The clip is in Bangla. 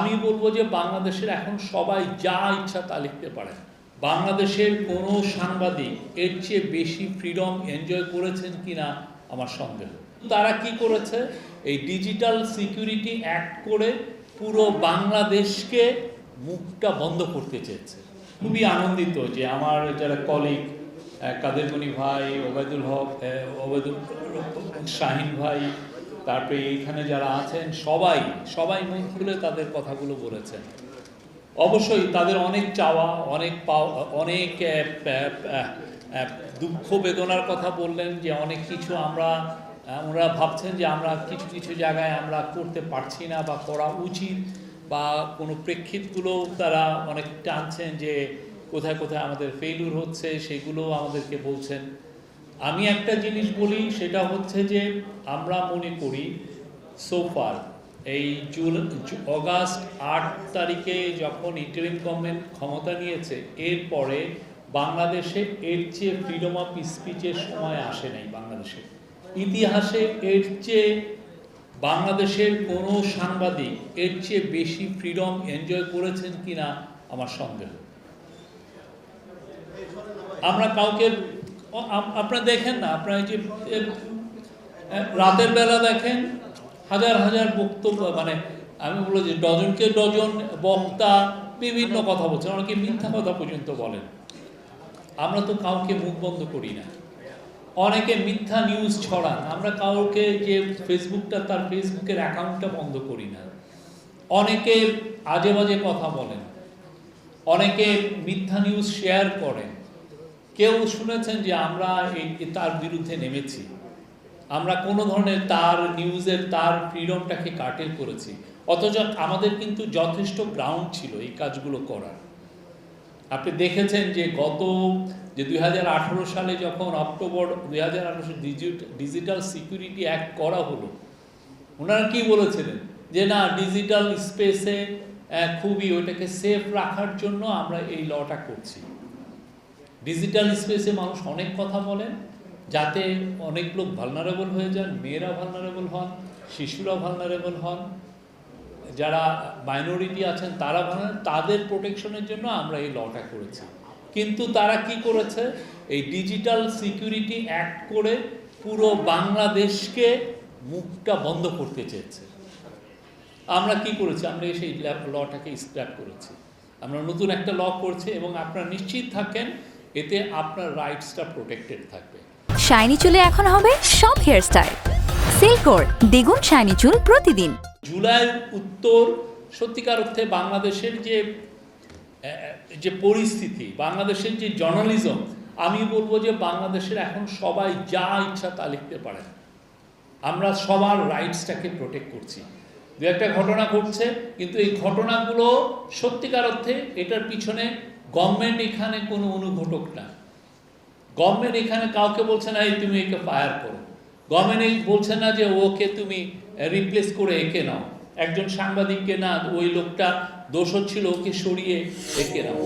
আমি বলবো যে বাংলাদেশের এখন সবাই যা ইচ্ছা তা লিখতে পারে। বাংলাদেশের কোনো সাংবাদিক এর চেয়ে বেশি ফ্রিডম এনজয় করেছেন কিনা আমার সন্দেহ। তারা কি করেছে, এই ডিজিটাল সিকিউরিটি অ্যাক্ট করে পুরো বাংলাদেশকে মুখটা বন্ধ করতে চেয়েছে। খুবই আনন্দিত যে আমার যারা কলিগ কাদের গনি ভাই, ওবায়দুল হক, ওবায়দুল শাহিন ভাই, তারপরে এইখানে যারা আছেন সবাই মুখ খুলে তাদের কথাগুলো বলেছেন। অবশ্যই তাদের অনেক চাওয়া, অনেক দুঃখ বেদনার কথা বললেন যে অনেক কিছু আমরা ভাবছেন যে আমরা কিছু জায়গায় আমরা করতে পারছি না বা করা উচিত, বা কোনো প্রেক্ষিতগুলো তারা অনেক টানছেন যে কোথায় কোথায় আমাদের ফেইলিউর হচ্ছে, সেগুলো আমাদেরকে বলছেন। আমি একটা জিনিস বলি, সেটা হচ্ছে যে আমরা মনে করি সোফার এই অগাস্ট 8 তারিখে যখন ইন্টারিম গভর্নমেন্ট ক্ষমতা নিয়েছে, এরপরে বাংলাদেশে এর চেয়ে ফ্রিডম অফ স্পিচের সময় আসে নাই। বাংলাদেশে ইতিহাসে এর চেয়ে বাংলাদেশের কোনো সাংবাদিক এর চেয়ে বেশি ফ্রিডম এনজয় করেছেন কিনা আমার সন্দেহ। আমরা কাউকে, আপনারা দেখেন না, আপনারা যে রাতের বেলা দেখেন হাজার হাজার বক্তব্য, মানে আমি বলবো যে ডজনকে ডজন বক্তা বিভিন্ন কথা বলছেন, অনেকে মিথ্যা কথা পর্যন্ত বলেন। আমরা তো কাউকে মুখ বন্ধ করি না। অনেকে মিথ্যা নিউজ ছড়ান, আমরা কাউকে যে তার ফেসবুকের অ্যাকাউন্টটা বন্ধ করি না। অনেকে আজে বাজে কথা বলেন, অনেকে মিথ্যা নিউজ শেয়ার করেন। কেউ শুনেছেন যে আমরা তার বিরুদ্ধে নেমেছি, আমরা কোনো ধরনের তার নিউজের তার ফ্রিডমটাকে কাটেল করেছি, অথচ আমাদের কিন্তু যথেষ্ট গ্রাউন্ড ছিল এই কাজগুলো করার। আপনি দেখেছেন যে গত 2018 সালে যখন অক্টোবর 2018 ডিজিটাল সিকিউরিটি অ্যাক্ট করা হলো, ওনারা কি বলেছিলেন যে না, ডিজিটাল স্পেসে খুবই ওইটাকে সেফ রাখার জন্য আমরা এই লটা করছি। ডিজিটাল স্পেসে মানুষ অনেক কথা বলেন, যাতে অনেক লোক ভালনারেবল হয়ে যান, মেয়েরা ভালনারেবল হন, শিশুরা ভালনারেবল হন, যারা মাইনরিটি আছেন তারা তাদের প্রোটেকশনের জন্য আমরা এই লটা করেছি। কিন্তু তারা কি করেছে, এই ডিজিটাল সিকিউরিটি অ্যাক্ট করে পুরো বাংলাদেশকে মুখটা বন্ধ করতে চেয়েছে। আমরা কি করেছি, আমরা সেই লটাকে স্ক্র্যাপ করেছি, আমরা নতুন একটা ল করছি, এবং আপনারা নিশ্চিত থাকেন এতে আপনার রাইটসটা প্রোটেক্টেড থাকবে। শাইনি চুলে এখন হবে সব হেয়ারস্টাইল। সিল্কোর দ্বিগুণ শাইনি চুল প্রতিদিন। জুলাই উত্তর সত্যিকার অর্থে বাংলাদেশের যে পরিস্থিতি, বাংলাদেশের যে জার্নালিজম, আমি বলবো যে বাংলাদেশের এখন সবাই যা ইচ্ছা তা লিখতে পারেন। আমরা সবার রাইটসটাকে প্রোটেক্ট করছি। দু একটা ঘটনা ঘটছে, কিন্তু এই ঘটনাগুলো সত্যিকার অর্থে এটার পিছনে গভর্নমেন্ট এখানে কোনো অনুঘটক না। গভর্নমেন্ট এখানে কাউকে বলছে না এই তুমি একে ফায়ার করো, গভর্নমেন্ট বলছে না যে ওকে তুমি রিপ্লেস করে একে নাও, একজন সাংবাদিককে না ওই লোকটা দোষ ছিল ওকে সরিয়ে একে নাও।